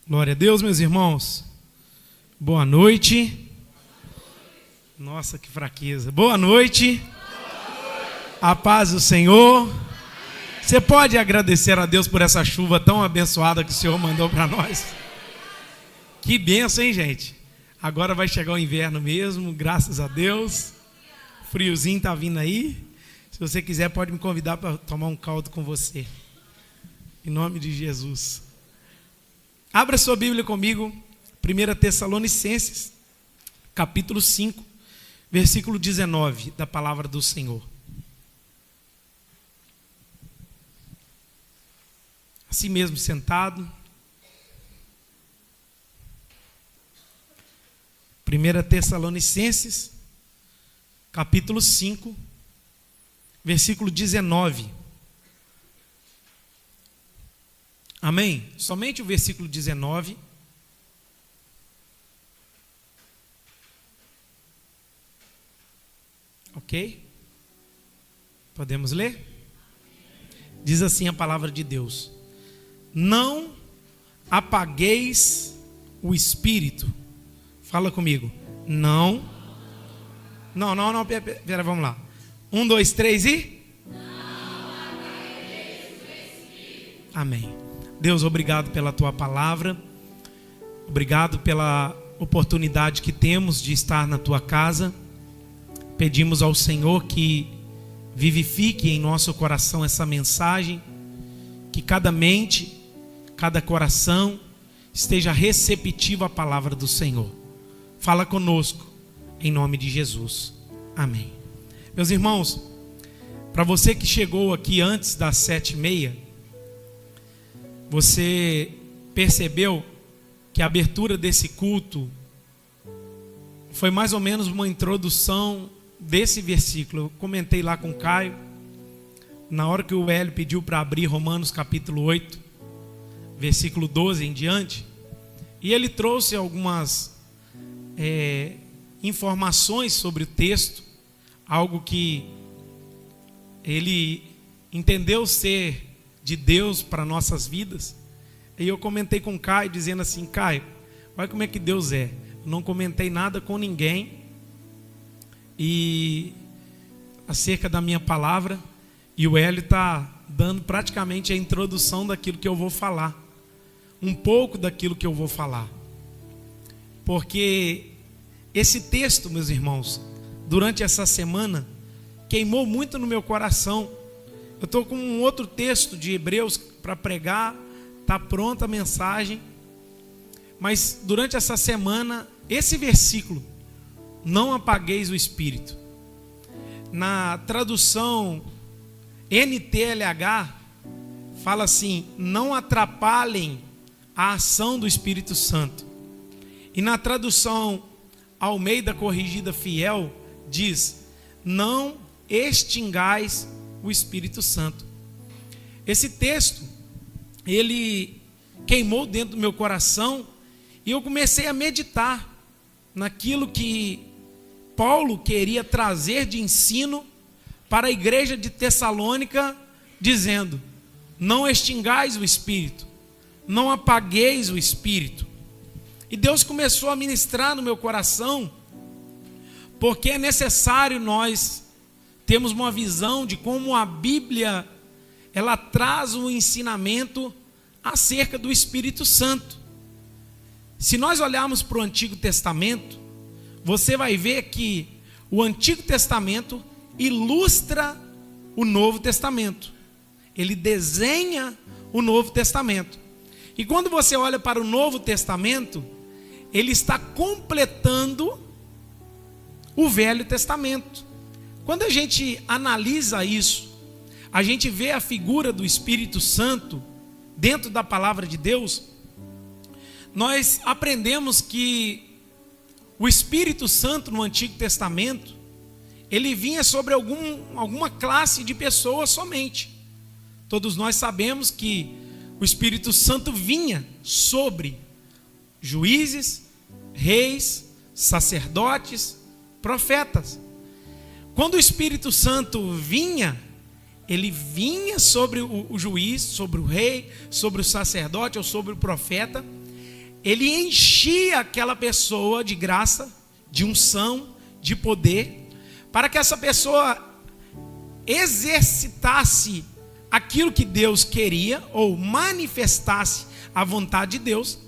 Glória a Deus, meus irmãos. Boa noite. Nossa, que fraqueza. Boa noite. A paz do Senhor. Você pode agradecer a Deus por essa chuva tão abençoada que o Senhor mandou para nós? Que bênção, hein, gente? Agora vai chegar o inverno mesmo, graças a Deus. O friozinho tá vindo aí. Se você quiser, pode me convidar para tomar um caldo com você. Em nome de Jesus. Abra sua Bíblia comigo, 1 Tessalonicenses, capítulo 5, versículo 19, da palavra do Senhor. Assim mesmo sentado. 1 Tessalonicenses, capítulo 5, versículo 19. Amém? Somente o versículo 19. Ok? Podemos ler? Diz assim a palavra de Deus: não apagueis o espírito. Fala comigo. Não, pera, vamos lá. 1, 2, 3 e... Amém. Deus, obrigado pela Tua palavra. Obrigado pela oportunidade que temos de estar na Tua casa. Pedimos ao Senhor que vivifique em nosso coração essa mensagem, que cada mente, cada coração esteja receptivo à palavra do Senhor. Fala conosco, em nome de Jesus. Amém. Meus irmãos, para você que chegou aqui antes das 7h30, você percebeu que a abertura desse culto foi mais ou menos uma introdução desse versículo. Eu comentei lá com o Caio, na hora que o Hélio pediu para abrir Romanos capítulo 8, versículo 12 em diante, e ele trouxe algumas informações sobre o texto, algo que ele entendeu ser de Deus para nossas vidas. E eu comentei com o Caio, dizendo assim: Caio, olha como é que Deus é. Eu não comentei nada com ninguém e acerca da minha palavra, e o Hélio está dando praticamente a introdução daquilo que eu vou falar, um pouco daquilo que eu vou falar, porque esse texto, meus irmãos, durante essa semana queimou muito no meu coração. Eu estou com um outro texto de Hebreus para pregar, está pronta a mensagem, mas durante essa semana, esse versículo, não apagueis o espírito, na tradução NTLH, fala assim: não atrapalhem a ação do Espírito Santo. E na tradução Almeida Corrigida Fiel, diz: não extingais o Espírito Santo. Esse texto, ele queimou dentro do meu coração, e eu comecei a meditar naquilo que Paulo queria trazer de ensino para a igreja de Tessalônica, dizendo: não extingais o Espírito, não apagueis o Espírito. E Deus começou a ministrar no meu coração, porque é necessário nós temos uma visão de como a Bíblia, ela traz um ensinamento acerca do Espírito Santo. Se nós olharmos para o Antigo Testamento, você vai ver que o Antigo Testamento ilustra o Novo Testamento. Ele desenha o Novo Testamento. E quando você olha para o Novo Testamento, ele está completando o Velho Testamento. Quando a gente analisa isso, a gente vê a figura do Espírito Santo dentro da palavra de Deus. Nós aprendemos que o Espírito Santo no Antigo Testamento, ele vinha sobre alguma classe de pessoas somente. Todos nós sabemos que o Espírito Santo vinha sobre juízes, reis, sacerdotes, profetas. Quando o Espírito Santo vinha, ele vinha sobre o juiz, sobre o rei, sobre o sacerdote ou sobre o profeta, ele enchia aquela pessoa de graça, de unção, de poder, para que essa pessoa exercitasse aquilo que Deus queria, ou manifestasse a vontade de Deus.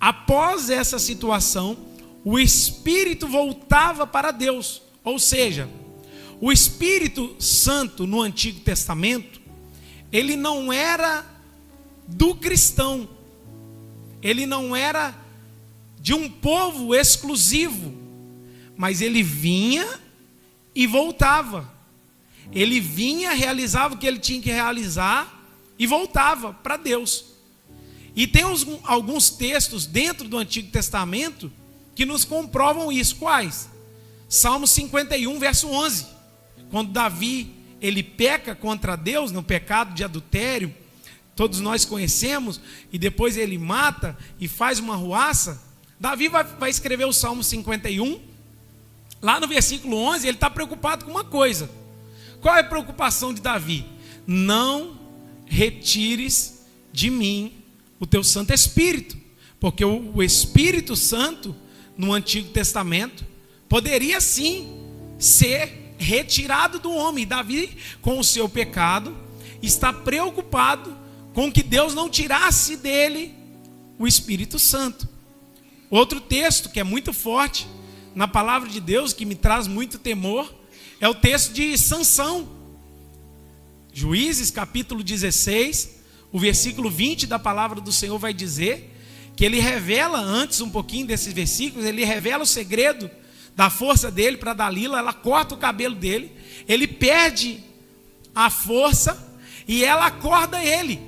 Após essa situação, o Espírito voltava para Deus. Ou seja, o Espírito Santo no Antigo Testamento, ele não era do cristão, ele não era de um povo exclusivo, mas ele vinha e voltava. Ele vinha, realizava o que ele tinha que realizar e voltava para Deus. E tem alguns textos dentro do Antigo Testamento que nos comprovam isso. Quais? Salmo 51, verso 11. Quando Davi, ele peca contra Deus no pecado de adultério, todos nós conhecemos, e depois ele mata e faz uma ruaça. Davi vai escrever o Salmo 51. Lá no versículo 11, ele está preocupado com uma coisa. Qual é a preocupação de Davi? Não retires de mim o teu Santo Espírito. Porque o Espírito Santo, no Antigo Testamento, poderia sim ser retirado do homem. Davi, com o seu pecado, está preocupado com que Deus não tirasse dele o Espírito Santo. Outro texto que é muito forte na palavra de Deus, que me traz muito temor, é o texto de Sansão. Juízes capítulo 16, o versículo 20 da palavra do Senhor vai dizer que ele revela, antes um pouquinho desses versículos, ele revela o segredo da força dele para Dalila. Ela corta o cabelo dele, ele perde a força e ela acorda ele,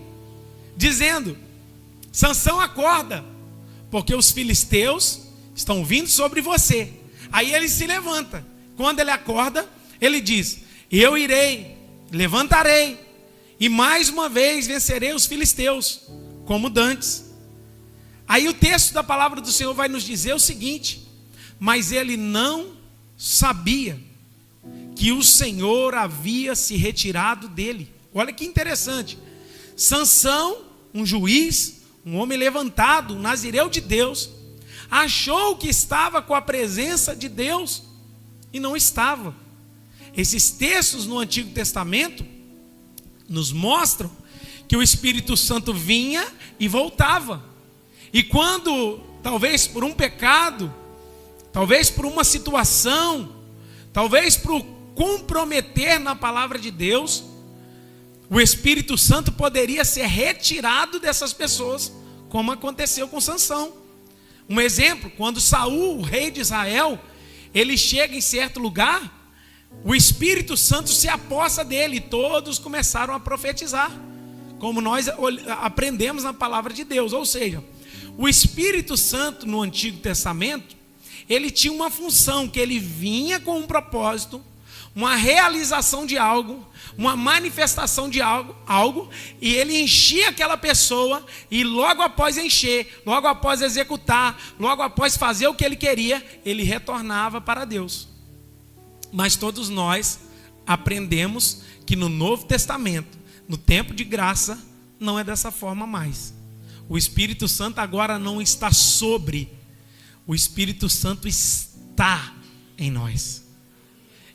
dizendo: Sansão, acorda, porque os filisteus estão vindo sobre você. Aí ele se levanta. Quando ele acorda, ele diz: eu irei, levantarei, e mais uma vez vencerei os filisteus, como dantes. Aí o texto da palavra do Senhor vai nos dizer o seguinte: mas ele não sabia que o Senhor havia se retirado dele. Olha que interessante. Sansão, um juiz, um homem levantado, um nazireu de Deus, achou que estava com a presença de Deus e não estava. Esses textos no Antigo Testamento nos mostram que o Espírito Santo vinha e voltava. E quando, talvez por um pecado, talvez por uma situação, talvez por comprometer na palavra de Deus, o Espírito Santo poderia ser retirado dessas pessoas, como aconteceu com Sansão. Um exemplo: quando Saul, o rei de Israel, ele chega em certo lugar, o Espírito Santo se apossa dele e todos começaram a profetizar, como nós aprendemos na palavra de Deus. Ou seja, o Espírito Santo no Antigo Testamento, ele tinha uma função, que ele vinha com um propósito, uma realização de algo, uma manifestação de algo, e ele enchia aquela pessoa, e logo após encher, logo após executar, logo após fazer o que ele queria, ele retornava para Deus. Mas todos nós aprendemos que no Novo Testamento, no tempo de graça, não é dessa forma mais. O Espírito Santo agora não está sobre, o Espírito Santo está em nós.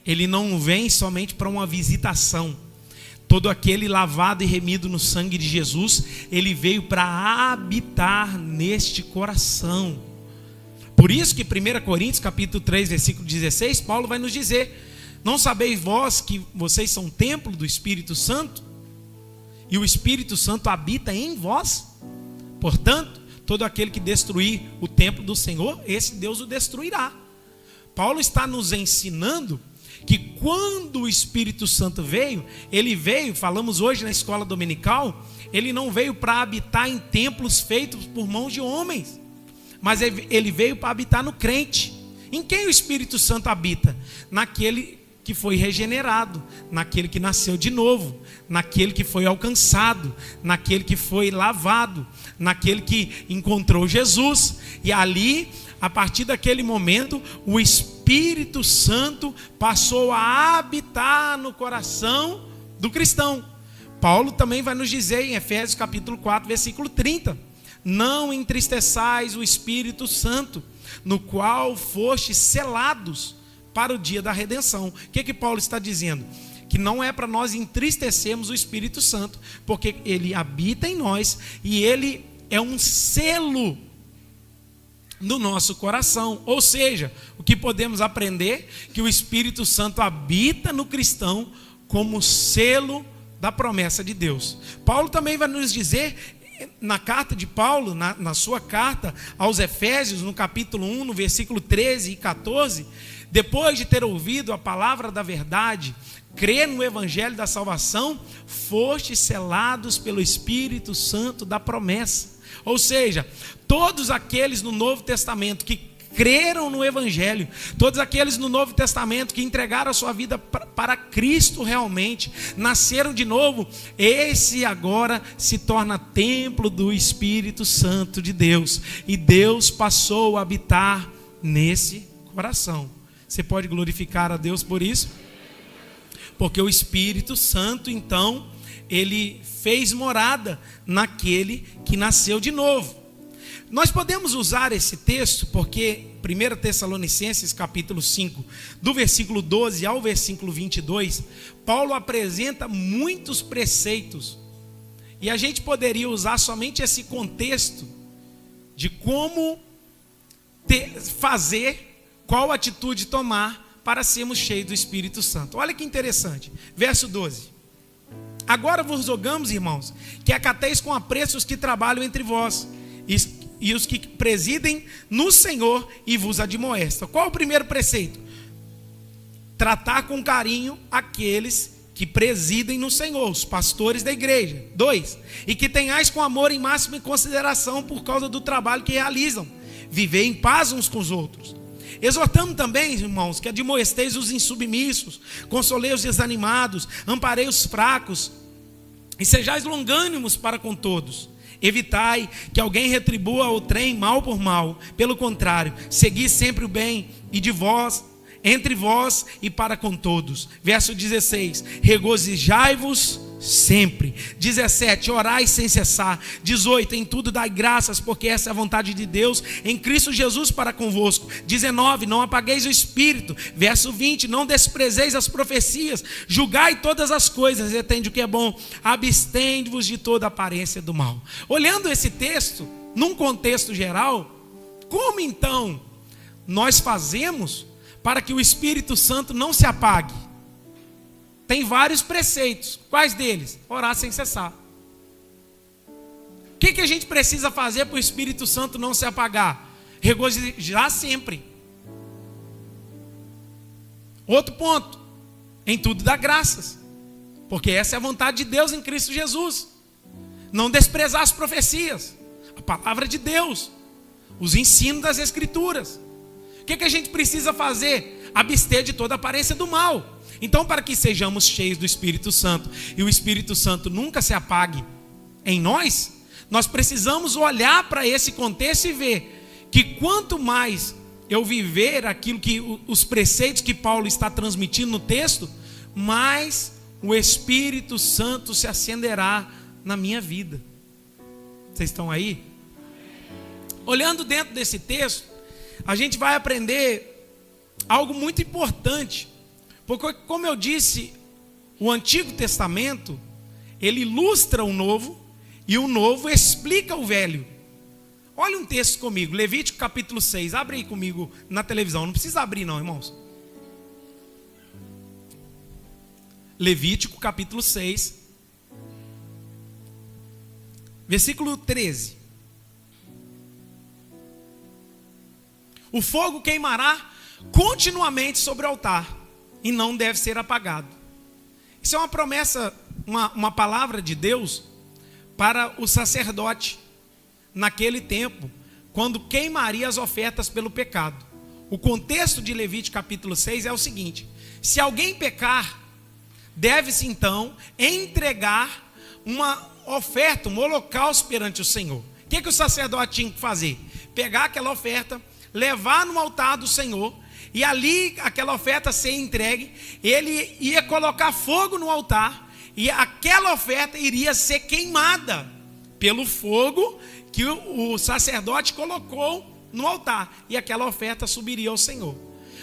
Ele não vem somente para uma visitação. Todo aquele lavado e remido no sangue de Jesus, ele veio para habitar neste coração. Por isso que 1 Coríntios capítulo 3, versículo 16, Paulo vai nos dizer: não sabeis vós que vocês são templo do Espírito Santo? E o Espírito Santo habita em vós? Portanto, todo aquele que destruir o templo do Senhor, esse Deus o destruirá. Paulo está nos ensinando que quando o Espírito Santo veio, ele veio, falamos hoje na escola dominical, ele não veio para habitar em templos feitos por mãos de homens, mas ele veio para habitar no crente. Em quem o Espírito Santo habita? Naquele que foi regenerado, naquele que nasceu de novo, naquele que foi alcançado, naquele que foi lavado, naquele que encontrou Jesus. E ali, a partir daquele momento, o Espírito Santo passou a habitar no coração do cristão. Paulo também vai nos dizer em Efésios capítulo 4, versículo 30: não entristeçais o Espírito Santo, no qual fostes selados para o dia da redenção. O que Paulo está dizendo? Que não é para nós entristecermos o Espírito Santo, porque ele habita em nós e ele é um selo no nosso coração. Ou seja, o que podemos aprender? Que o Espírito Santo habita no cristão como selo da promessa de Deus. Paulo também vai nos dizer, na carta de Paulo, na sua carta aos Efésios, no capítulo 1, no versículo 13 e 14, depois de ter ouvido a palavra da verdade, crer no evangelho da salvação, fostes selados pelo Espírito Santo da promessa. Ou seja, todos aqueles no Novo Testamento que creram no evangelho, todos aqueles no Novo Testamento que entregaram a sua vida para Cristo realmente, nasceram de novo, esse agora se torna templo do Espírito Santo de Deus, e Deus passou a habitar nesse coração. Você pode glorificar a Deus por isso? Porque o Espírito Santo, então, ele fez morada naquele que nasceu de novo. Nós podemos usar esse texto porque 1 Tessalonicenses capítulo 5, do versículo 12 ao versículo 22, Paulo apresenta muitos preceitos. E a gente poderia usar somente esse contexto de como fazer, qual atitude tomar para sermos cheios do Espírito Santo. Olha que interessante, verso 12. Agora vos rogamos, irmãos, que acateis com apreço os que trabalham entre vós, e os que presidem no Senhor e vos admoestam. Qual é o primeiro preceito? Tratar com carinho aqueles que presidem no Senhor, os pastores da igreja. 2, e que tenhais com amor em máxima consideração por causa do trabalho que realizam. Vivei em paz uns com os outros. Exortamos também, irmãos, que admoesteis os insubmissos, consolei os desanimados, amparei os fracos, e sejais longânimos para com todos. Evitai que alguém retribua ao trem mal por mal. Pelo contrário, segui sempre o bem, e de vós, entre vós e para com todos. Verso 16, regozijai-vos sempre. 17, orai sem cessar. 18, em tudo dai graças, porque essa é a vontade de Deus em Cristo Jesus para convosco. 19, não apagueis o espírito. Verso 20, não desprezeis as profecias, julgai todas as coisas, retende o que é bom, abstende-vos de toda aparência do mal. Olhando esse texto, num contexto geral, como então nós fazemos para que o Espírito Santo não se apague? Tem vários preceitos. Quais deles? Orar sem cessar. O que a gente precisa fazer para o Espírito Santo não se apagar? Regozijar sempre. Outro ponto, em tudo dá graças, porque essa é a vontade de Deus em Cristo Jesus. Não desprezar as profecias, a palavra de Deus, os ensinos das Escrituras. O que a gente precisa fazer? Abster de toda aparência do mal. Então, para que sejamos cheios do Espírito Santo e o Espírito Santo nunca se apague em nós, nós precisamos olhar para esse contexto e ver que quanto mais eu viver aquilo que os preceitos que Paulo está transmitindo no texto, mais o Espírito Santo se acenderá na minha vida. Vocês estão aí? Olhando dentro desse texto, a gente vai aprender algo muito importante. Porque, como eu disse, o Antigo Testamento, ele ilustra o Novo, e o Novo explica o Velho. Olha um texto comigo, Levítico capítulo 6, abre aí comigo na televisão, não precisa abrir não, irmãos. Levítico capítulo 6, versículo 13. O fogo queimará continuamente sobre o altar, e não deve ser apagado. Isso é uma promessa, uma palavra de Deus para o sacerdote naquele tempo, quando queimaria as ofertas pelo pecado. O contexto de Levítico capítulo 6 é o seguinte: se alguém pecar, deve-se então entregar uma oferta, um holocausto perante o Senhor. O que o sacerdote tinha que fazer? Pegar aquela oferta, levar no altar do Senhor, e ali aquela oferta ser entregue, ele ia colocar fogo no altar, e aquela oferta iria ser queimada pelo fogo que o sacerdote colocou no altar, e aquela oferta subiria ao Senhor.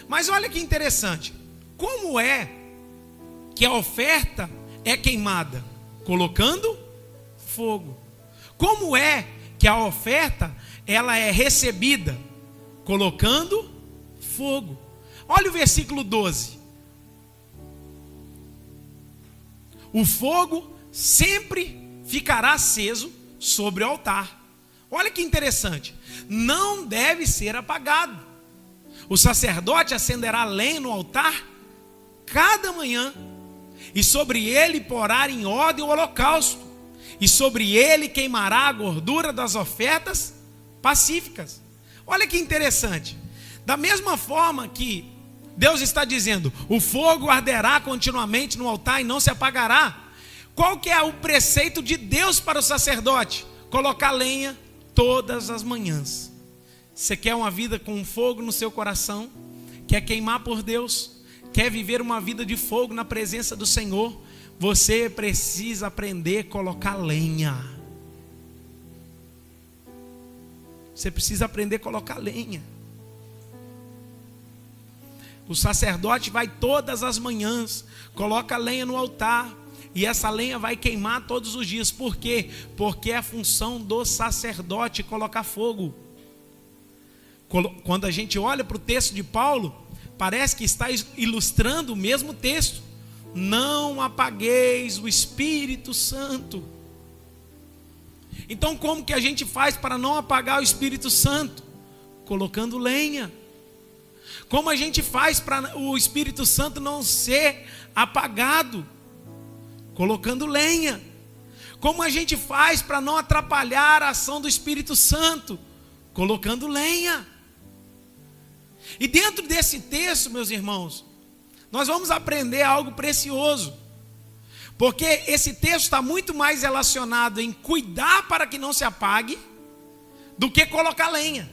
Mas olha que interessante, como é que a oferta é queimada? Colocando fogo. Como é que a oferta ela é recebida? Colocando fogo. Olha o versículo 12. O fogo sempre ficará aceso sobre o altar. Olha que interessante. Não deve ser apagado. O sacerdote acenderá lenha no altar cada manhã, e sobre ele porá em ordem o holocausto, e sobre ele queimará a gordura das ofertas pacíficas. Olha que interessante. Da mesma forma que Deus está dizendo, o fogo arderá continuamente no altar e não se apagará. Qual que é o preceito de Deus para o sacerdote? Colocar lenha todas as manhãs. Você quer uma vida com fogo no seu coração? Quer queimar por Deus? Quer viver uma vida de fogo na presença do Senhor? Você precisa aprender a colocar lenha. Você precisa aprender a colocar lenha. O sacerdote vai todas as manhãs, coloca lenha no altar, e essa lenha vai queimar todos os dias. Por quê? Porque é a função do sacerdote colocar fogo. Quando a gente olha para o texto de Paulo, parece que está ilustrando o mesmo texto. Não apagueis o Espírito Santo. Então como que a gente faz para não apagar o Espírito Santo? Colocando lenha. Como a gente faz para o Espírito Santo não ser apagado? Colocando lenha. Como a gente faz para não atrapalhar a ação do Espírito Santo? Colocando lenha. E dentro desse texto, meus irmãos, nós vamos aprender algo precioso. Porque esse texto está muito mais relacionado em cuidar para que não se apague do que colocar lenha.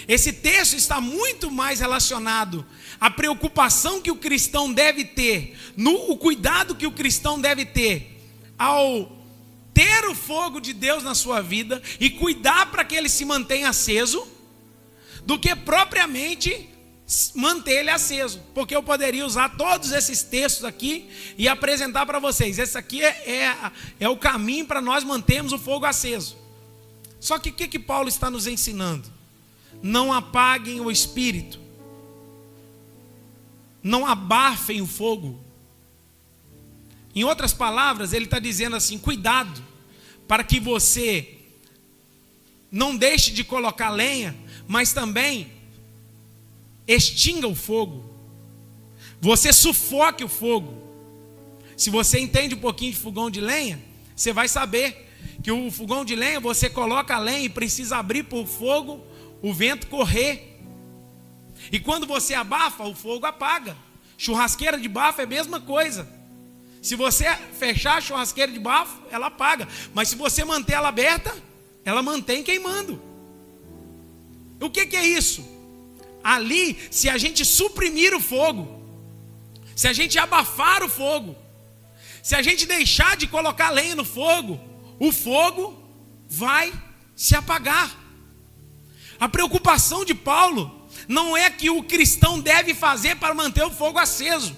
Esse texto está muito mais relacionado à preocupação que o cristão deve ter, no cuidado que o cristão deve ter ao ter o fogo de Deus na sua vida e cuidar para que ele se mantenha aceso, do que propriamente manter ele aceso. Porque eu poderia usar todos esses textos aqui e apresentar para vocês. Esse aqui é o caminho para nós mantermos o fogo aceso. Só que o que Paulo está nos ensinando? Não apaguem o espírito. Não abafem o fogo. Em outras palavras, ele está dizendo assim, cuidado, para que você não deixe de colocar lenha, mas também extinga o fogo. Você sufoque o fogo. Se você entende um pouquinho de fogão de lenha, você vai saber que o fogão de lenha, você coloca a lenha e precisa abrir para o fogo, o vento correr. E quando você abafa, o fogo apaga. Churrasqueira de bafo é a mesma coisa. Se você fechar a churrasqueira de bafo, ela apaga. Mas se você manter ela aberta, ela mantém queimando. O que é isso? Ali, se a gente suprimir o fogo, se a gente abafar o fogo, se a gente deixar de colocar lenha no fogo, o fogo vai se apagar. A preocupação de Paulo não é que o cristão deve fazer para manter o fogo aceso.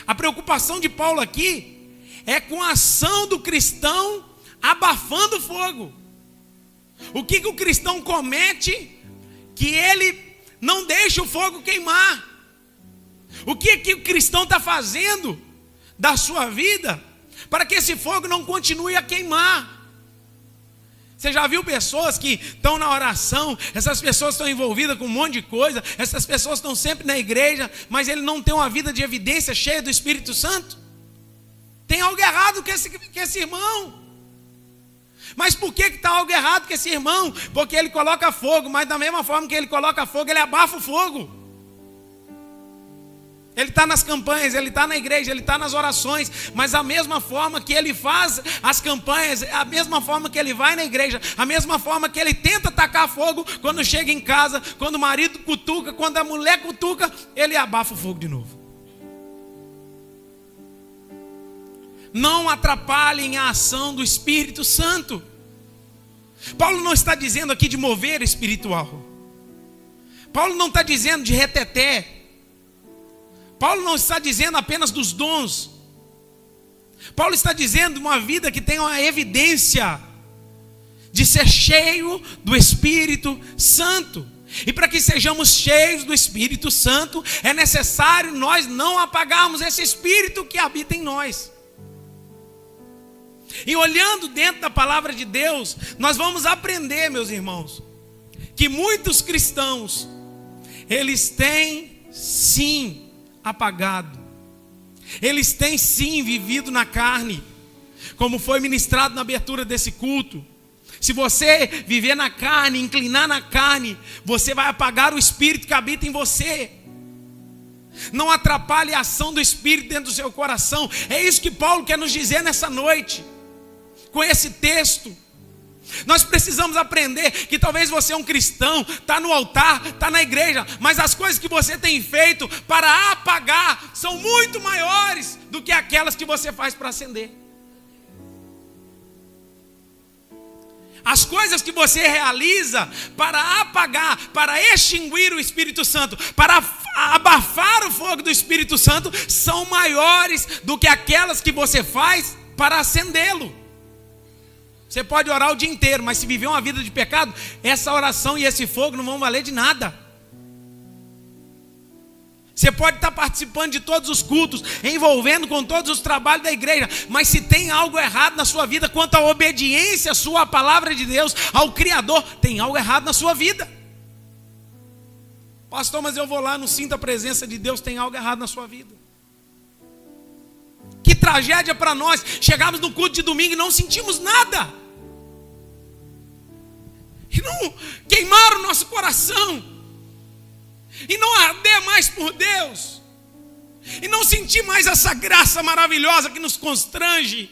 A preocupação de Paulo aqui é com a ação do cristão abafando o fogo. O que o cristão comete que ele não deixa o fogo queimar? O que o cristão está fazendo da sua vida para que esse fogo não continue a queimar? Você já viu pessoas que estão na oração, essas pessoas estão envolvidas com um monte de coisa, essas pessoas estão sempre na igreja, mas ele não tem uma vida de evidência cheia do Espírito Santo? Tem algo errado com esse irmão. Mas por que está algo errado com esse irmão? Porque ele coloca fogo, mas da mesma forma que ele coloca fogo, ele abafa o fogo. Ele está nas campanhas, ele está na igreja, ele está nas orações, mas a mesma forma que ele faz as campanhas, a mesma forma que ele vai na igreja, a mesma forma que ele tenta tacar fogo, quando chega em casa, quando o marido cutuca, quando a mulher cutuca, ele abafa o fogo de novo. Não atrapalhem a ação do Espírito Santo. Paulo não está dizendo aqui de mover espiritual. Paulo não está dizendo de reteté. Paulo não está dizendo apenas dos dons. Paulo está dizendo de uma vida que tem uma evidência de ser cheio do Espírito Santo. E para que sejamos cheios do Espírito Santo, é necessário nós não apagarmos esse Espírito que habita em nós. E olhando dentro da palavra de Deus, nós vamos aprender, meus irmãos, que muitos cristãos, eles têm sim apagado, eles têm sim vivido na carne, como foi ministrado na abertura desse culto. Se você viver na carne, inclinar na carne, você vai apagar o Espírito que habita em você. Não atrapalhe a ação do Espírito dentro do seu coração. É isso que Paulo quer nos dizer nessa noite, com esse texto. Nós precisamos aprender que talvez você é um cristão, está no altar, está na igreja, mas as coisas que você tem feito para apagar são muito maiores do que aquelas que você faz para acender. As coisas que você realiza para apagar, para extinguir o Espírito Santo, para abafar o fogo do Espírito Santo, são maiores do que aquelas que você faz para acendê-lo. Você pode orar o dia inteiro, mas se viver uma vida de pecado, essa oração e esse fogo não vão valer de nada. Você pode estar participando de todos os cultos, envolvendo com todos os trabalhos da igreja, mas se tem algo errado na sua vida quanto à obediência sua à palavra de Deus, ao Criador, tem algo errado na sua vida. Pastor, mas eu vou lá, não sinto a presença de Deus, tem algo errado na sua vida. Que tragédia para nós, chegarmos no culto de domingo e não sentimos nada. E não queimar o nosso coração. E não arder mais por Deus. E não sentir mais essa graça maravilhosa que nos constrange.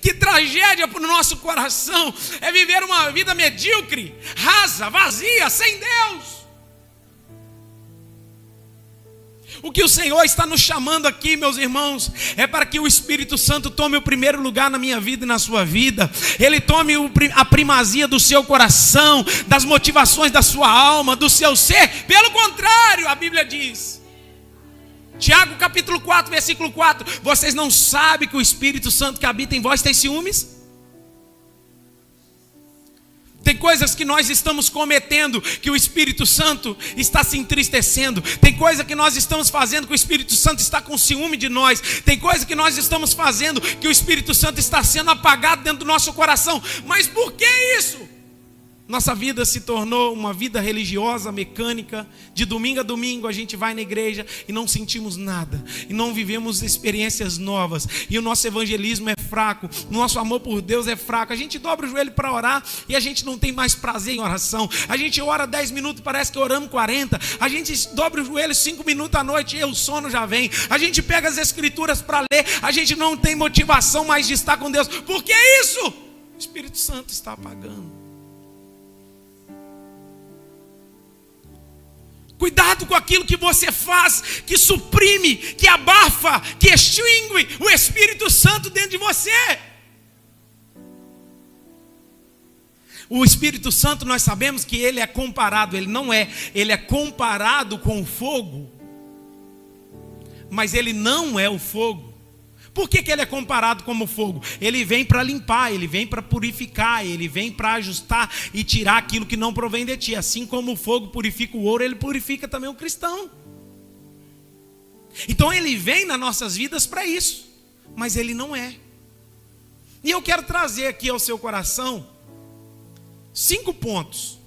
Que tragédia para o nosso coração é viver uma vida medíocre, rasa, vazia, sem Deus. O que o Senhor está nos chamando aqui, meus irmãos, é para que o Espírito Santo tome o primeiro lugar na minha vida e na sua vida. Ele tome a primazia do seu coração, das motivações da sua alma, do seu ser. Pelo contrário, a Bíblia diz, Tiago capítulo 4, versículo 4, vocês não sabem que o Espírito Santo que habita em vós tem ciúmes? Tem coisas que nós estamos cometendo que o Espírito Santo está se entristecendo. Tem coisa que nós estamos fazendo que o Espírito Santo está com ciúme de nós. Tem coisa que nós estamos fazendo que o Espírito Santo está sendo apagado dentro do nosso coração. Mas por que isso? Nossa vida se tornou uma vida religiosa, mecânica. De domingo a domingo a gente vai na igreja e não sentimos nada. E não vivemos experiências novas. E o nosso evangelismo é fraco. O nosso amor por Deus é fraco. A gente dobra o joelho para orar e a gente não tem mais prazer em oração. A gente ora 10 minutos, parece que oramos 40. A gente dobra o joelho 5 minutos à noite e o sono já vem. A gente pega as escrituras para ler. A gente não tem motivação mais de estar com Deus. Por que isso? O Espírito Santo está apagando. Cuidado com aquilo que você faz, que suprime, que abafa, que extingue o Espírito Santo dentro de você. O Espírito Santo, nós sabemos que ele é comparado, ele é comparado com o fogo, mas ele não é o fogo. Por que ele é comparado como fogo? Ele vem para limpar, ele vem para purificar, ele vem para ajustar e tirar aquilo que não provém de ti. Assim como o fogo purifica o ouro, ele purifica também o cristão. Então ele vem nas nossas vidas para isso, mas ele não é. E eu quero trazer aqui ao seu coração 5 pontos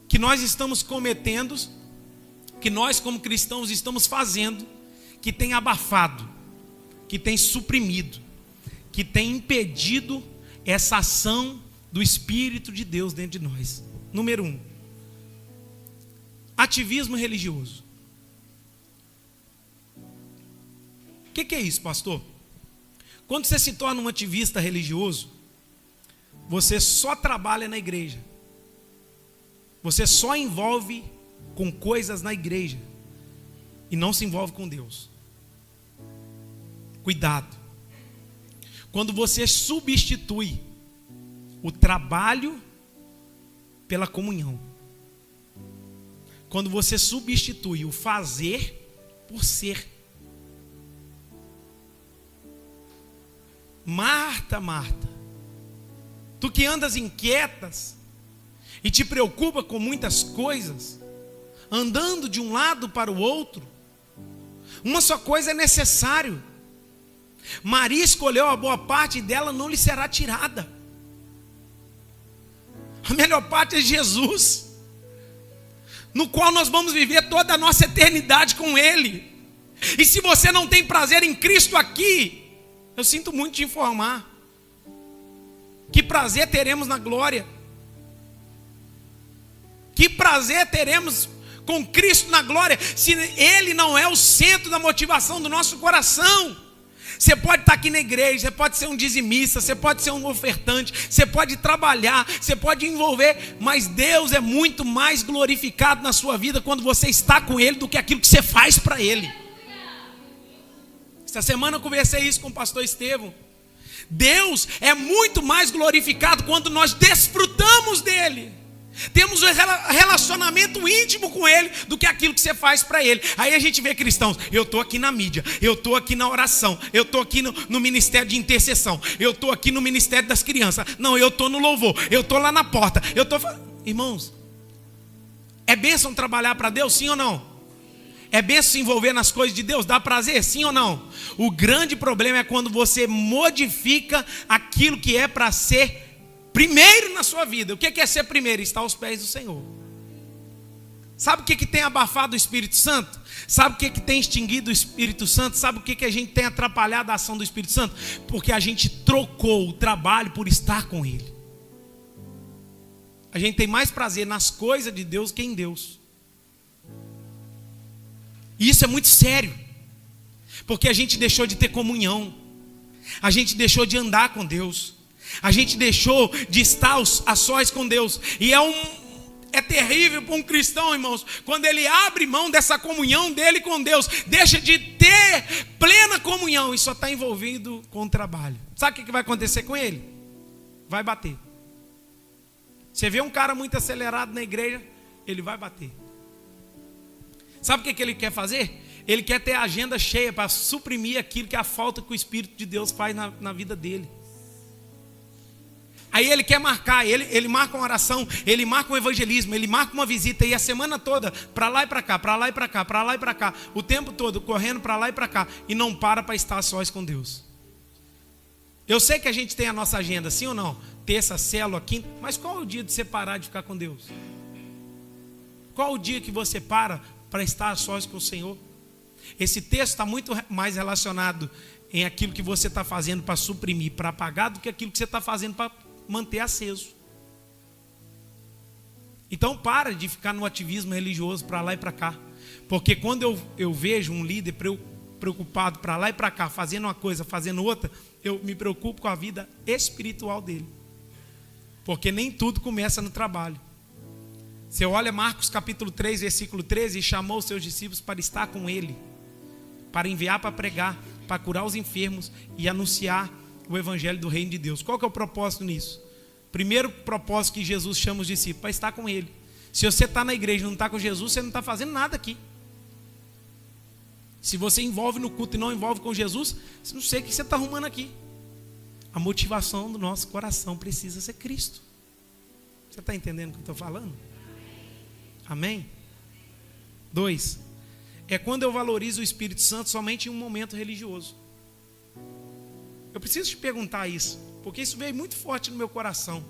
que nós estamos cometendo, que nós como cristãos estamos fazendo, que tem abafado, que tem suprimido, que tem impedido essa ação do Espírito de Deus dentro de nós. Número 1, ativismo religioso. O que é isso, pastor? Quando você se torna um ativista religioso, você só trabalha na igreja, você só envolve com coisas na igreja e não se envolve com Deus. Cuidado. Quando você substitui o trabalho pela comunhão. Quando você substitui o fazer por ser. Marta, Marta, tu que andas inquietas e te preocupa com muitas coisas, andando de um lado para o outro, uma só coisa é necessário. Maria escolheu a boa parte, e dela não lhe será tirada. A melhor parte é Jesus, no qual nós vamos viver toda a nossa eternidade com Ele. E se você não tem prazer em Cristo aqui, eu sinto muito te informar. Que prazer teremos na glória? Que prazer teremos com Cristo na glória, se Ele não é o centro da motivação do nosso coração? Você pode estar aqui na igreja, você pode ser um dizimista, você pode ser um ofertante, você pode trabalhar, você pode envolver, mas Deus é muito mais glorificado na sua vida quando você está com Ele do que aquilo que você faz para Ele. Essa semana eu conversei isso com o pastor Estevão. Deus é muito mais glorificado quando nós desfrutamos dEle. Temos um relacionamento íntimo com Ele do que aquilo que você faz para Ele. Aí a gente vê cristãos, eu estou aqui na mídia, eu estou aqui na oração, eu estou aqui no ministério de intercessão, eu estou aqui no ministério das crianças, não, eu estou no louvor, eu estou lá na porta, eu estou... Irmãos, é bênção trabalhar para Deus, sim ou não? É bênção se envolver nas coisas de Deus? Dá prazer, sim ou não? O grande problema é quando você modifica aquilo que é para ser primeiro na sua vida. O que é ser primeiro? Estar aos pés do Senhor. Sabe o que tem abafado o Espírito Santo? Sabe o que tem extinguido o Espírito Santo? Sabe o que a gente tem atrapalhado a ação do Espírito Santo? Porque a gente trocou o trabalho por estar com Ele. A gente tem mais prazer nas coisas de Deus que em Deus. E isso é muito sério, porque a gente deixou de ter comunhão, a gente deixou de andar com Deus, a gente deixou de estar a sós com Deus. E é terrível para um cristão, irmãos, quando ele abre mão dessa comunhão dele com Deus, deixa de ter plena comunhão e só está envolvido com o trabalho. Sabe o que vai acontecer com ele? Vai bater. Você vê um cara muito acelerado na igreja, ele vai bater. Sabe o que ele quer fazer? Ele quer ter a agenda cheia para suprimir aquilo que é a falta que o Espírito de Deus faz na vida dele. Aí ele quer marcar, ele marca uma oração, ele marca um evangelismo, ele marca uma visita, e a semana toda, para lá e para cá, para lá e para cá, para lá e para cá, o tempo todo correndo para lá e para cá, e não para estar sós com Deus. Eu sei que a gente tem a nossa agenda, sim ou não? Terça, célula, quinta, mas qual é o dia de você parar de ficar com Deus? Qual é o dia que você para estar a sós com o Senhor? Esse texto está muito mais relacionado em aquilo que você está fazendo para suprimir, para apagar, do que aquilo que você está fazendo para manter aceso. Então para de ficar no ativismo religioso para lá e para cá, porque quando eu vejo um líder preocupado para lá e para cá, fazendo uma coisa, fazendo outra, eu me preocupo com a vida espiritual dele, porque nem tudo começa no trabalho. Você olha Marcos capítulo 3, versículo 13, e chamou os seus discípulos para estar com ele, para enviar para pregar, para curar os enfermos e anunciar o evangelho do reino de Deus. Qual que é o propósito nisso? Primeiro propósito que Jesus chama os discípulos, para estar com ele. Se você está na igreja e não está com Jesus, você não está fazendo nada aqui. Se você envolve no culto e não envolve com Jesus, não sei o que você está arrumando aqui. A motivação do nosso coração precisa ser Cristo. Você está entendendo o que eu estou falando? Amém? 2. É quando eu valorizo o Espírito Santo somente em um momento religioso. Eu preciso te perguntar isso, porque isso veio muito forte no meu coração.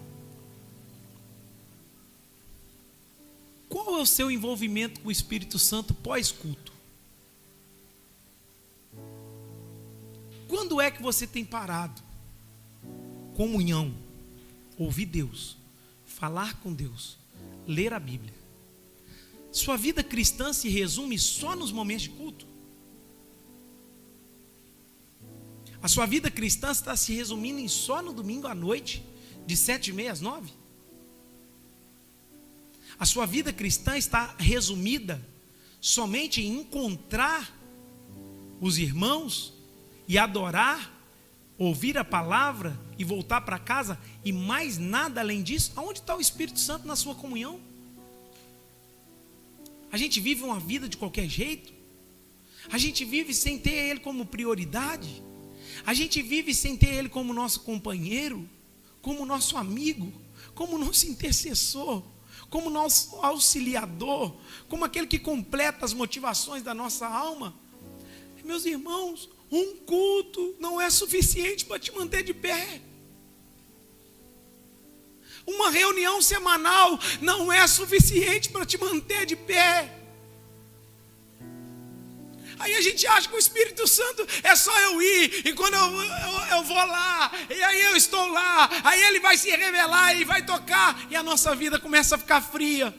Qual é o seu envolvimento com o Espírito Santo pós-culto? Quando é que você tem parado? Comunhão, ouvir Deus, falar com Deus, ler a Bíblia. Sua vida cristã se resume só nos momentos de culto? A sua vida cristã está se resumindo em só no domingo à noite, de 7h30 às 9h? A sua vida cristã está resumida somente em encontrar os irmãos e adorar, ouvir a palavra e voltar para casa e mais nada além disso, aonde está o Espírito Santo na sua comunhão? A gente vive uma vida de qualquer jeito? A gente vive sem ter Ele como prioridade? A gente vive sem ter Ele como nosso companheiro, como nosso amigo, como nosso intercessor, como nosso auxiliador, como aquele que completa as motivações da nossa alma? Meus irmãos, um culto não é suficiente para te manter de pé. Uma reunião semanal não é suficiente para te manter de pé. Aí a gente acha que o Espírito Santo é só eu ir, e quando eu vou lá, e aí eu estou lá, aí Ele vai se revelar e vai tocar, e a nossa vida começa a ficar fria,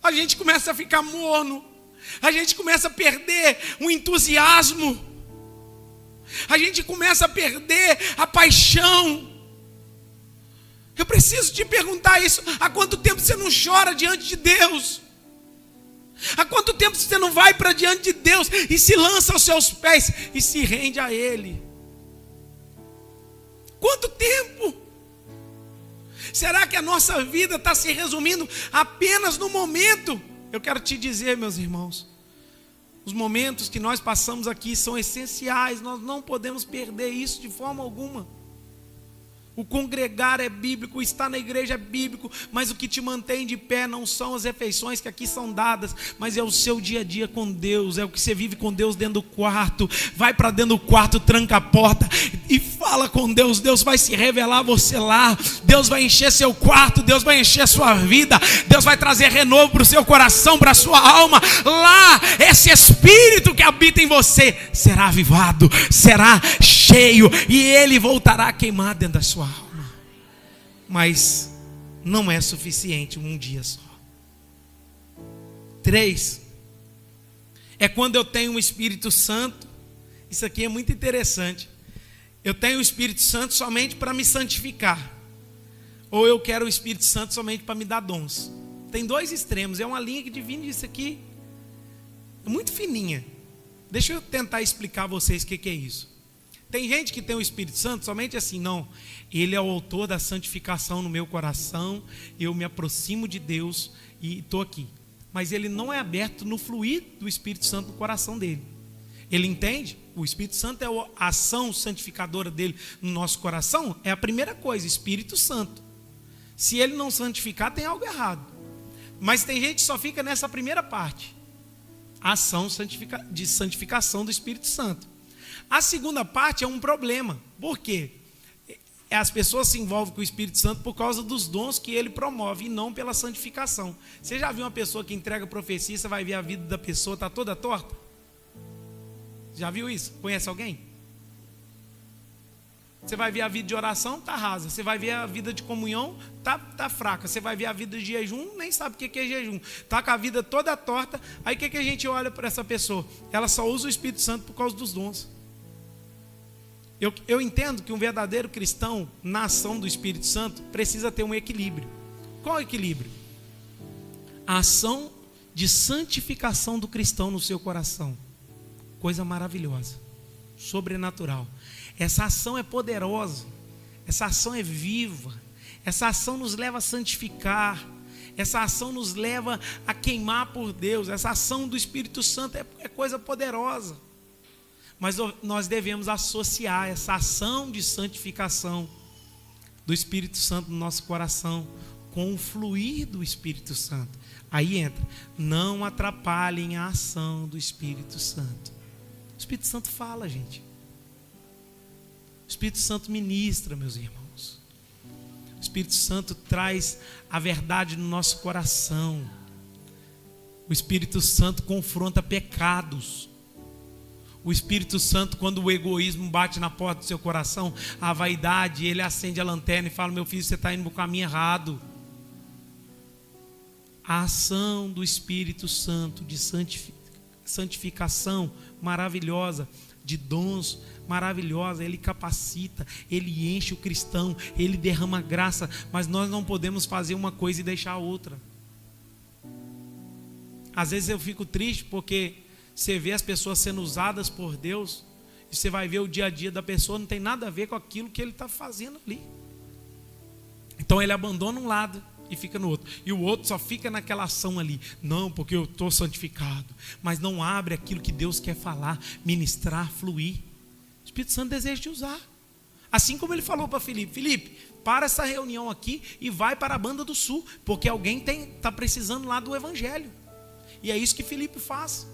a gente começa a ficar morno, a gente começa a perder o entusiasmo, a gente começa a perder a paixão. Eu preciso te perguntar isso: há quanto tempo você não chora diante de Deus? Há quanto tempo você não vai para diante de Deus e se lança aos seus pés e se rende a Ele? Quanto tempo? Será que a nossa vida está se resumindo apenas no momento? Eu quero te dizer, meus irmãos, os momentos que nós passamos aqui são essenciais, nós não podemos perder isso de forma alguma. O congregar é bíblico, o estar na igreja é bíblico, mas o que te mantém de pé não são as refeições que aqui são dadas, mas é o seu dia a dia com Deus, é o que você vive com Deus dentro do quarto. Vai para dentro do quarto, tranca a porta e fala com Deus. Deus vai se revelar a você lá, Deus vai encher seu quarto, Deus vai encher sua vida, Deus vai trazer renovo para o seu coração, para a sua alma. Lá, esse Espírito que habita em você será avivado, será cheio, e Ele voltará a queimar dentro da sua alma. Mas não é suficiente um dia só. 3, é quando eu tenho o Espírito Santo. Isso aqui é muito interessante. Eu tenho o Espírito Santo somente para me santificar, ou eu quero o Espírito Santo somente para me dar dons. Tem dois extremos, é uma linha que divide isso aqui, é muito fininha. Deixa eu tentar explicar a vocês o que é isso. Tem gente que tem o Espírito Santo somente assim: não, Ele é o autor da santificação no meu coração, eu me aproximo de Deus e estou aqui. Mas ele não é aberto no fluir do Espírito Santo no coração dele. Ele entende? O Espírito Santo é a ação santificadora dele no nosso coração, é a primeira coisa, Espírito Santo. Se ele não santificar, tem algo errado. Mas tem gente que só fica nessa primeira parte, a ação de santificação do Espírito Santo. A segunda parte é um problema. Por quê? As pessoas se envolvem com o Espírito Santo por causa dos dons que ele promove e não pela santificação. Você já viu uma pessoa que entrega profecia, você vai ver a vida da pessoa está toda torta? Já viu isso? Conhece alguém? Você vai ver a vida de oração, está rasa. Você vai ver a vida de comunhão, tá fraca. Você vai ver a vida de jejum, nem sabe o que é jejum. Está com a vida toda torta. Aí o que a gente olha para essa pessoa? Ela só usa o Espírito Santo por causa dos dons. Eu entendo que um verdadeiro cristão, na ação do Espírito Santo, precisa ter um equilíbrio. Qual é o equilíbrio? A ação de santificação do cristão no seu coração. Coisa maravilhosa, sobrenatural. Essa ação é poderosa, essa ação é viva, essa ação nos leva a santificar, essa ação nos leva a queimar por Deus, essa ação do Espírito Santo é coisa poderosa. Mas nós devemos associar essa ação de santificação do Espírito Santo no nosso coração com o fluir do Espírito Santo. Aí entra: não atrapalhem a ação do Espírito Santo. O Espírito Santo fala, gente. O Espírito Santo ministra, meus irmãos. O Espírito Santo traz a verdade no nosso coração. O Espírito Santo confronta pecados. O Espírito Santo, quando o egoísmo bate na porta do seu coração, a vaidade, ele acende a lanterna e fala: meu filho, você está indo para o caminho errado. A ação do Espírito Santo de santificação maravilhosa, de dons maravilhosa, ele capacita, ele enche o cristão, ele derrama graça, mas nós não podemos fazer uma coisa e deixar a outra. Às vezes eu fico triste porque você vê as pessoas sendo usadas por Deus E você vai ver o dia a dia da pessoa, não tem nada a ver com aquilo que ele está fazendo ali. Então ele abandona um lado e fica no outro. E o outro só fica naquela ação ali. Não, porque eu estou santificado. Mas não abre aquilo que Deus quer falar, ministrar, fluir. O Espírito Santo deseja te usar. Assim como ele falou para Filipe: Filipe, para essa reunião aqui e vai para a Banda do Sul, porque alguém está precisando lá do Evangelho. E é isso que Filipe faz.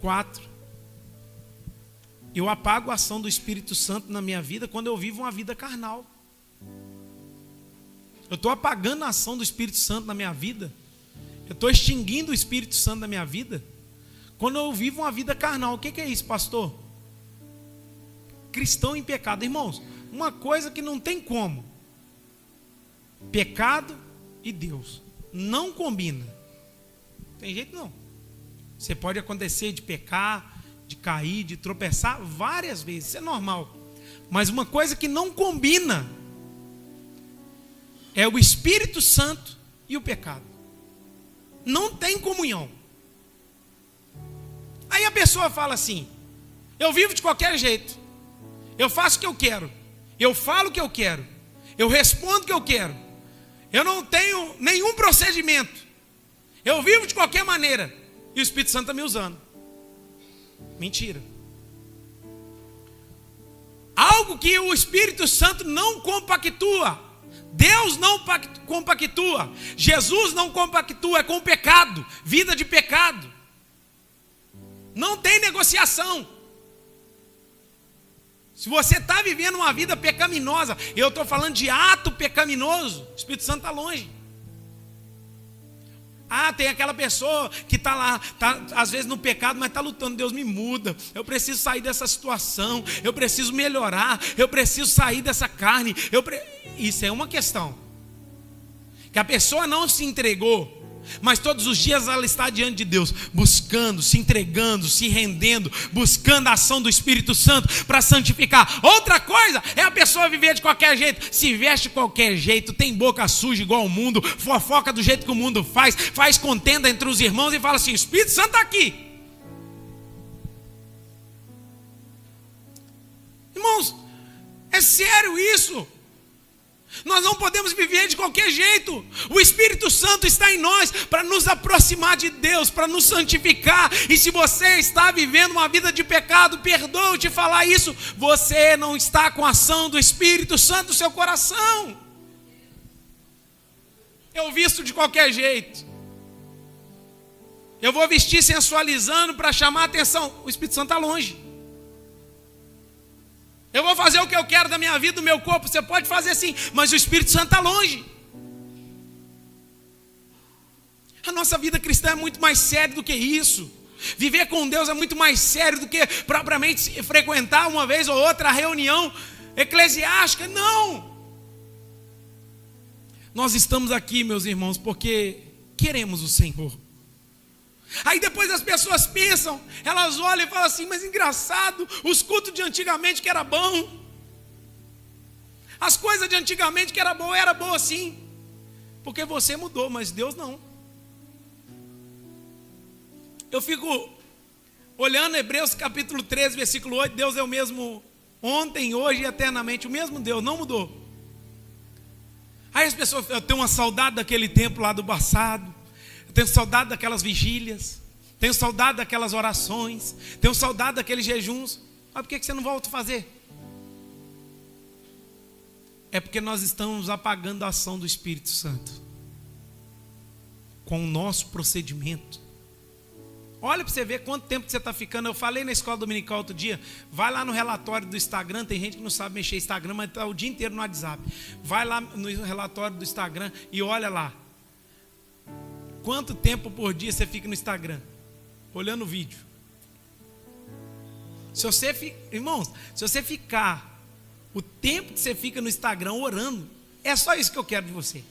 4. Eu apago a ação do Espírito Santo na minha vida quando eu vivo uma vida carnal. Eu estou apagando a ação do Espírito Santo na minha vida. Eu estou extinguindo o Espírito Santo na minha vida quando eu vivo uma vida carnal. O que é isso, pastor? Cristão em pecado. Irmãos, uma coisa que não tem como. Pecado e Deus não combina. Tem jeito não. Você pode acontecer de pecar, de cair, de tropeçar várias vezes. Isso é normal. Mas uma coisa que não combina é o Espírito Santo e o pecado. Não tem comunhão. Aí a pessoa fala assim: eu vivo de qualquer jeito, eu faço o que eu quero, eu falo o que eu quero, eu respondo o que eu quero, eu não tenho nenhum procedimento, eu vivo de qualquer maneira, e o Espírito Santo está me usando. Mentira. Algo que o Espírito Santo não compactua, Deus não compactua, Jesus não compactua, é com o pecado, vida de pecado. Não tem negociação. Se você está vivendo uma vida pecaminosa, eu estou falando de ato pecaminoso, o Espírito Santo está longe. Tem aquela pessoa que está lá, está às vezes no pecado, mas está lutando. Deus me muda, eu preciso sair dessa situação, eu preciso melhorar, eu preciso sair dessa carne. Isso é uma questão. Que a pessoa não se entregou, mas todos os dias ela está diante de Deus, buscando, se entregando, se rendendo, buscando a ação do Espírito Santo para santificar. Outra coisa é a pessoa viver de qualquer jeito, se veste de qualquer jeito, tem boca suja igual o mundo, fofoca do jeito que o mundo faz contenda entre os irmãos e fala assim: o Espírito Santo está aqui. Irmãos, é sério isso? Nós não podemos viver de qualquer jeito. O Espírito Santo está em nós para nos aproximar de Deus, para nos santificar. E se você está vivendo uma vida de pecado, perdoe-me te falar isso, você não está com a ação do Espírito Santo no seu coração. Eu visto de qualquer jeito, eu vou vestir sensualizando para chamar a atenção. O Espírito Santo está longe. Eu vou fazer o que eu quero da minha vida, do meu corpo. Você pode fazer sim, mas o Espírito Santo está longe. A nossa vida cristã é muito mais séria do que isso. Viver com Deus é muito mais sério do que propriamente frequentar uma vez ou outra a reunião eclesiástica. Não. Nós estamos aqui, meus irmãos, porque queremos o Senhor. Aí depois as pessoas pensam, elas olham e falam assim: mas engraçado, os cultos de antigamente que era bom, as coisas de antigamente que era boa sim, porque você mudou, mas Deus não. Eu fico olhando Hebreus capítulo 13, versículo 8, Deus é o mesmo ontem, hoje e eternamente, o mesmo Deus, não mudou. Aí as pessoas: eu tenho uma saudade daquele tempo lá do passado, tenho saudade daquelas vigílias, tenho saudade daquelas orações, tenho saudade daqueles jejuns. Mas por que você não volta a fazer? É porque nós estamos apagando a ação do Espírito Santo com o nosso procedimento. Olha para você ver quanto tempo que você está ficando. Eu falei na escola dominical outro dia, vai lá no relatório do Instagram. Tem gente que não sabe mexer no Instagram, mas está o dia inteiro no WhatsApp. Vai lá no relatório do Instagram e olha lá. Quanto tempo por dia você fica no Instagram? Olhando o vídeo. Irmãos, se você ficar o tempo que você fica no Instagram orando, é só isso que eu quero de você.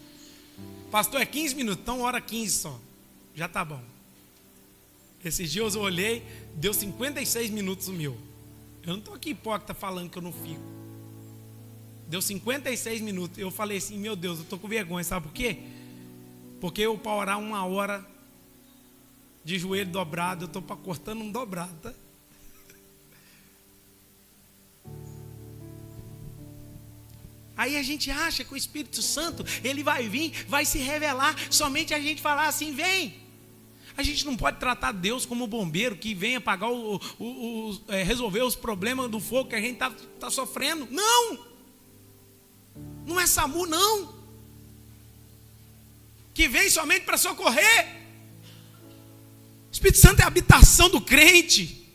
Pastor, é 15 minutos, então ora 15 só. Já está bom. Esses dias eu olhei, deu 56 minutos o meu. Eu não estou aqui hipócrita falando que eu não fico. Deu 56 minutos. Eu falei assim: meu Deus, eu estou com vergonha, sabe por quê? Porque eu para orar 1 hora de joelho dobrado, eu estou cortando um dobrado, tá? Aí a gente acha que o Espírito Santo, ele vai vir, vai se revelar, somente a gente falar assim, vem. A gente não pode tratar Deus como bombeiro que vem apagar resolver os problemas do fogo que a gente está sofrendo. Não! Não é SAMU, não. Que vem somente para socorrer. O Espírito Santo é a habitação do crente.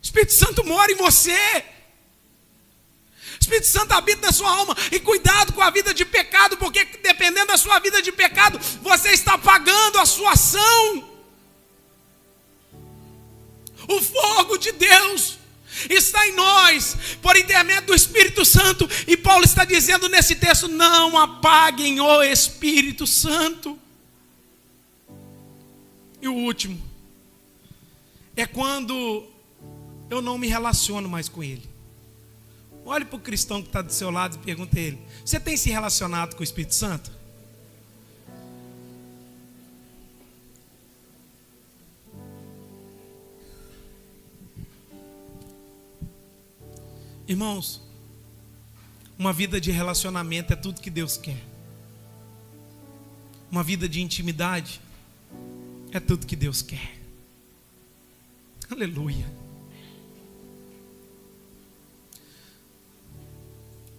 O Espírito Santo mora em você. O Espírito Santo habita na sua alma. E cuidado com a vida de pecado, porque dependendo da sua vida de pecado, você está pagando a sua ação. O fogo de Deus está em nós, por intermédio do Espírito Santo. E Paulo está dizendo nesse texto, não apaguem o Espírito Santo. E o último, é quando eu não me relaciono mais com ele. Olhe para o cristão que está do seu lado e pergunte a ele, você tem se relacionado com o Espírito Santo? Irmãos, uma vida de relacionamento é tudo que Deus quer. Uma vida de intimidade é tudo que Deus quer. Aleluia.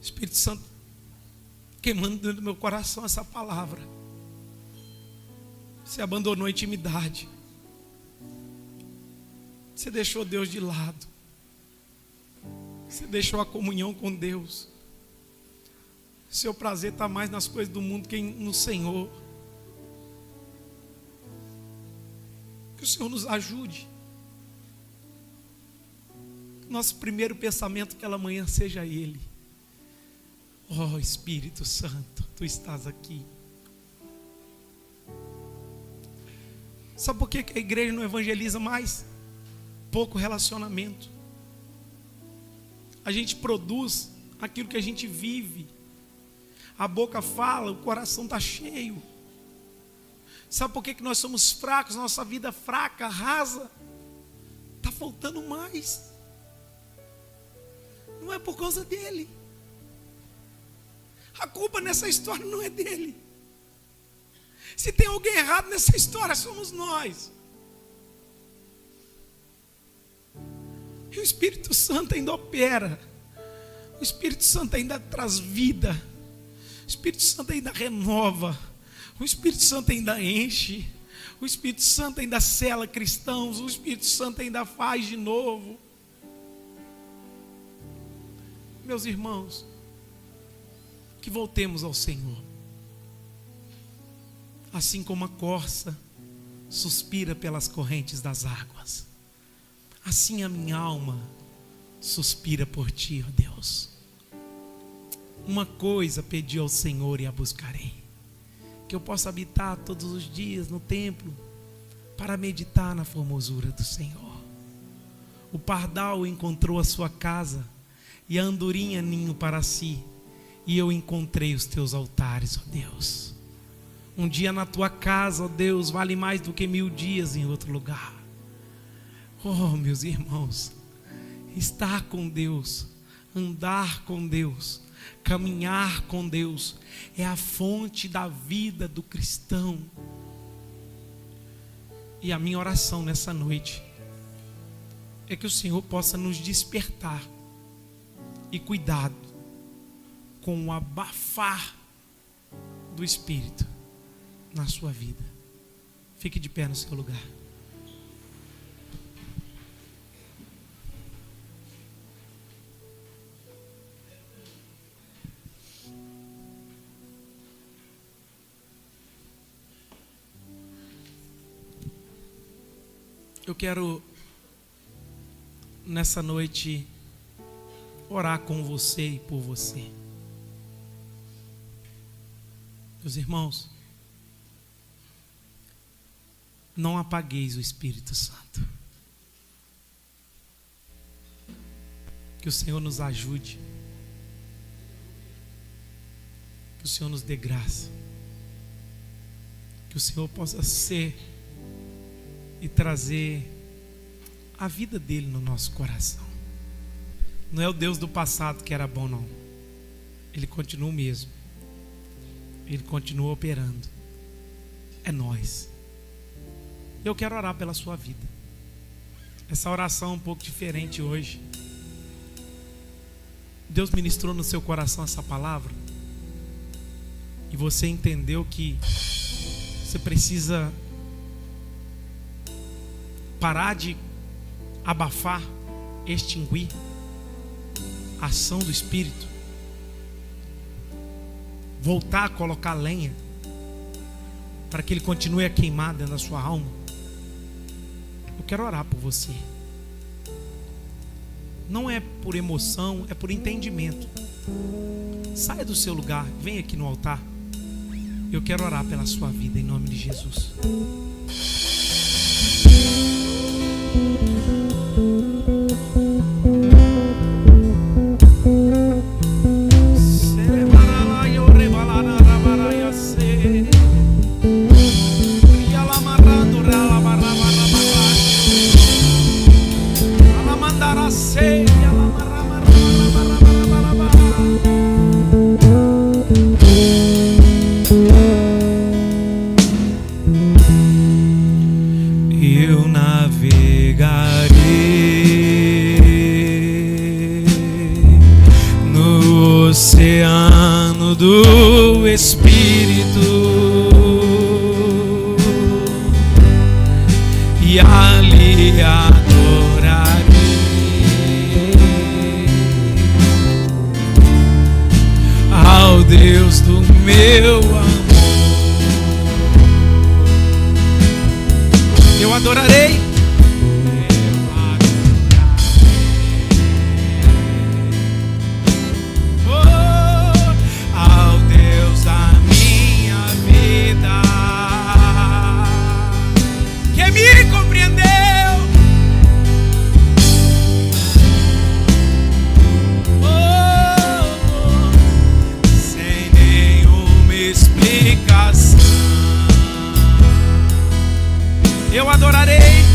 Espírito Santo queimando dentro do meu coração essa palavra. Você abandonou a intimidade. Você deixou Deus de lado. Você deixou a comunhão com Deus. Seu prazer está mais nas coisas do mundo que no Senhor. Que o Senhor nos ajude. Nosso primeiro pensamento aquela manhã seja Ele. Oh Espírito Santo, Tu estás aqui. Sabe por que a igreja não evangeliza mais? Pouco relacionamento. A gente produz aquilo que a gente vive. A boca fala, o coração está cheio. Sabe por que nós somos fracos? Nossa vida fraca, rasa. Está faltando mais. Não é por causa dele. A culpa nessa história não é dele. Se tem alguém errado nessa história, somos nós. E o Espírito Santo ainda opera. O Espírito Santo ainda traz vida. O Espírito Santo ainda renova. O Espírito Santo ainda enche. O Espírito Santo ainda sela cristãos. O Espírito Santo ainda faz de novo. Meus irmãos, que voltemos ao Senhor. Assim como a corça suspira pelas correntes das águas, assim a minha alma suspira por Ti, ó Deus. Uma coisa pedi ao Senhor e a buscarei, que eu possa habitar todos os dias no templo, para meditar na formosura do Senhor. O pardal encontrou a sua casa, e a andorinha ninho para si, e eu encontrei os Teus altares, ó Deus. Um dia na Tua casa, ó Deus, vale mais do que 1000 dias em outro lugar. Oh, meus irmãos, estar com Deus, andar com Deus, caminhar com Deus, é a fonte da vida do cristão. E a minha oração nessa noite é que o Senhor possa nos despertar. E cuidado com o abafar do Espírito na sua vida. Fique de pé no seu lugar. Eu quero nessa noite orar com você e por você. Meus irmãos, não apagueis o Espírito Santo. Que o Senhor nos ajude. Que o Senhor nos dê graça. Que o Senhor possa ser e trazer a vida dele no nosso coração. Não é o Deus do passado que era bom, não. Ele continua o mesmo. Ele continua operando. É nós. Eu quero orar pela sua vida. Essa oração é um pouco diferente hoje. Deus ministrou no seu coração essa palavra e você entendeu que você precisa parar de abafar, extinguir a ação do Espírito, voltar a colocar lenha para que ele continue a queimar dentro da sua alma. Eu quero orar por você. Não é por emoção, é por entendimento. Saia do seu lugar, vem aqui no altar. Eu quero orar pela sua vida em nome de Jesus. Eu navegarei no oceano do Espírito e ali adorarei ao Deus do meu amor. Eu adorarei. Ao Deus da minha vida, Que me compreendeu. sem nenhuma explicação. Eu adorarei.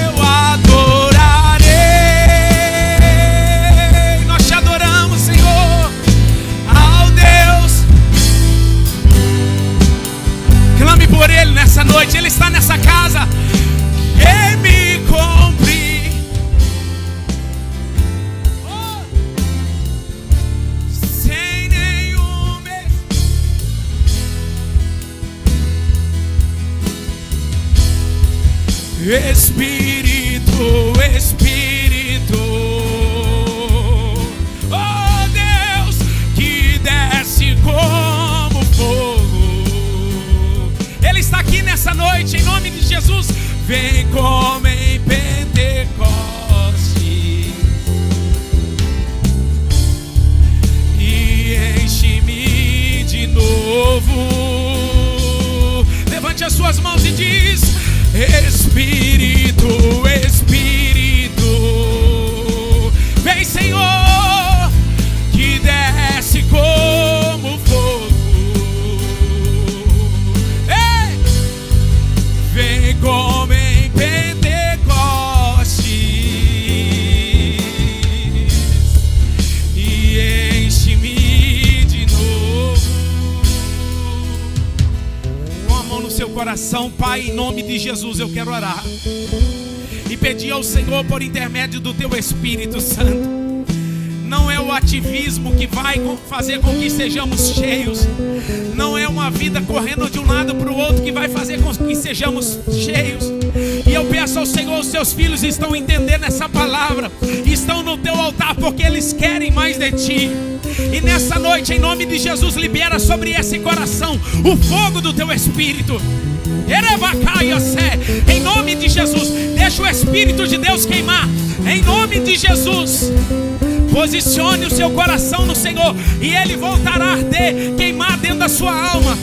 Eu adorarei. Nós te adoramos, Senhor. Ao Deus. Clame por Ele nessa noite. Ele está nessa casa. Que me cumpre sem nenhum Espírito, Espírito, oh Deus, que desce como fogo. Ele está aqui nessa noite, em nome de Jesus. Vem como em Pentecostes e enche-me de novo. Levante as suas mãos e diz: Espírito, Espírito, vem Senhor, que desce como fogo. Ei! Vem como em Pentecostes e enche-me de novo. Com a mão no seu coração, Pai, em nome de Jesus eu quero orar e pedir ao Senhor por intermédio do Teu Espírito Santo. Não é o ativismo que vai fazer com que sejamos cheios. Não é uma vida correndo de um lado para o outro que vai fazer com que sejamos cheios. E eu peço ao Senhor, os Seus filhos estão entendendo essa palavra, estão no Teu altar porque eles querem mais de Ti. E nessa noite, em nome de Jesus, libera sobre esse coração o fogo do Teu Espírito. Em nome de Jesus, deixa o Espírito de Deus queimar. Em nome de Jesus, posicione o seu coração no Senhor e Ele voltará a arder, queimar dentro da sua alma.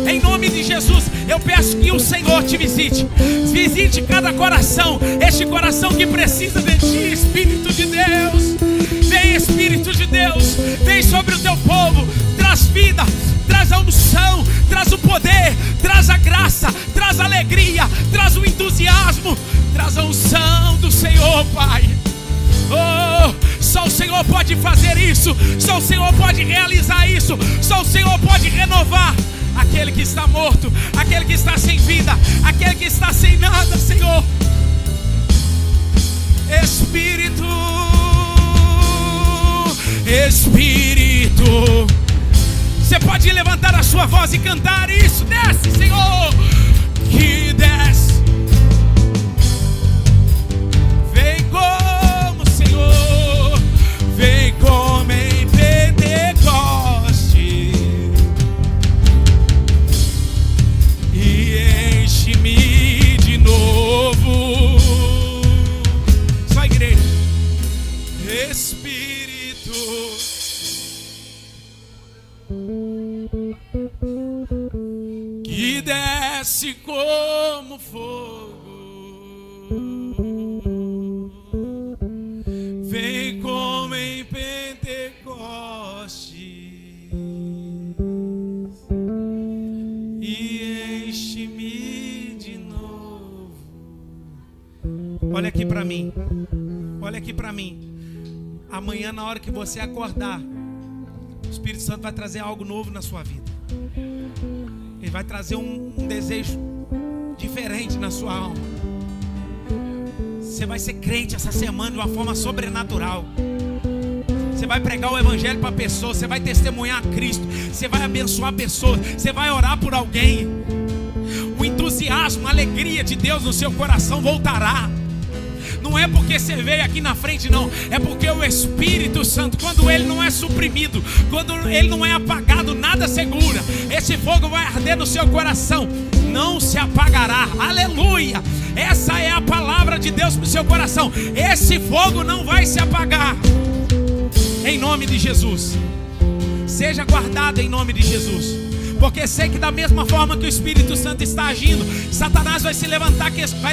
Em nome de Jesus, eu peço que o Senhor te visite. Visite cada coração, este coração que precisa de Ti, Espírito de Deus. Vem, Espírito de Deus, vem sobre o Teu povo. Traz vida, traz a unção, traz o poder, traz a graça, traz a alegria, traz o entusiasmo, traz a unção do Senhor, Pai. Oh, só o Senhor pode fazer isso. Só o Senhor pode realizar isso. Só o Senhor pode renovar aquele que está morto, aquele que está sem vida, aquele que está sem nada, Senhor. Espírito, Espírito, você pode levantar a sua voz e cantar isso. Desce, Senhor, que desce. Vem como, Senhor, vem como em Pentecoste e enche-me de novo. Só a igreja. Espírito, que desce como fogo, vem como em Pentecostes e enche-me de novo. Olha aqui para mim, olha aqui para mim. Amanhã, na hora que você acordar, o Espírito Santo vai trazer algo novo na sua vida. Ele vai trazer um desejo diferente na sua alma. Você vai ser crente essa semana de uma forma sobrenatural. Você vai pregar o evangelho para pessoas. Você vai testemunhar a Cristo. Você vai abençoar pessoas. Você vai orar por alguém. O entusiasmo, a alegria de Deus no seu coração voltará. Não é porque você veio aqui na frente, não. É porque o Espírito Santo, quando ele não é suprimido, quando ele não é apagado, nada segura. Esse fogo vai arder no seu coração, não se apagará. Aleluia! Essa é a palavra de Deus para o seu coração. Esse fogo não vai se apagar. Em nome de Jesus. Seja guardado em nome de Jesus. Porque sei que da mesma forma que o Espírito Santo está agindo, Satanás vai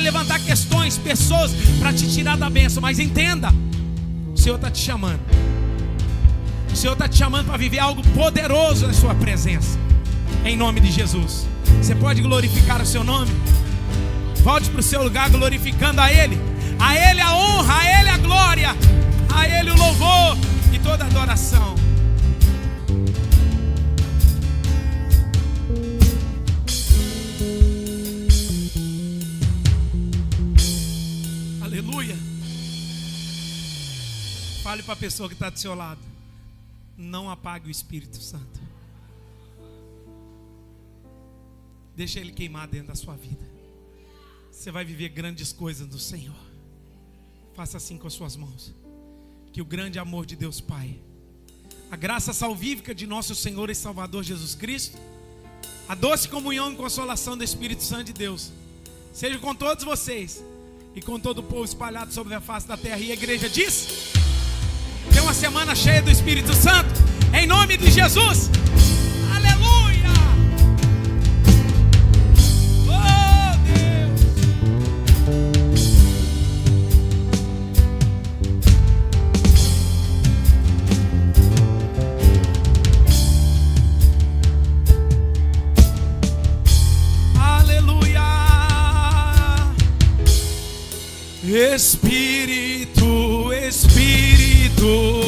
levantar questões, pessoas para te tirar da bênção. Mas entenda, o Senhor está te chamando. O Senhor está te chamando para viver algo poderoso na sua presença. Em nome de Jesus. Você pode glorificar o seu nome? Volte para o seu lugar glorificando a Ele. A Ele a honra, a Ele a glória, a Ele o louvor e toda a adoração. Aleluia. Fale para a pessoa que está do seu lado: não apague o Espírito Santo. Deixa ele queimar dentro da sua vida. Você vai viver grandes coisas do Senhor. Faça assim com as suas mãos. Que o grande amor de Deus Pai, a graça salvífica de nosso Senhor e Salvador Jesus Cristo, a doce comunhão e consolação do Espírito Santo de Deus seja com todos vocês e com todo o povo espalhado sobre a face da terra. E a igreja diz: tem uma semana cheia do Espírito Santo, em nome de Jesus. Aleluia! Oh Deus! Aleluia! Espírito, Espírito,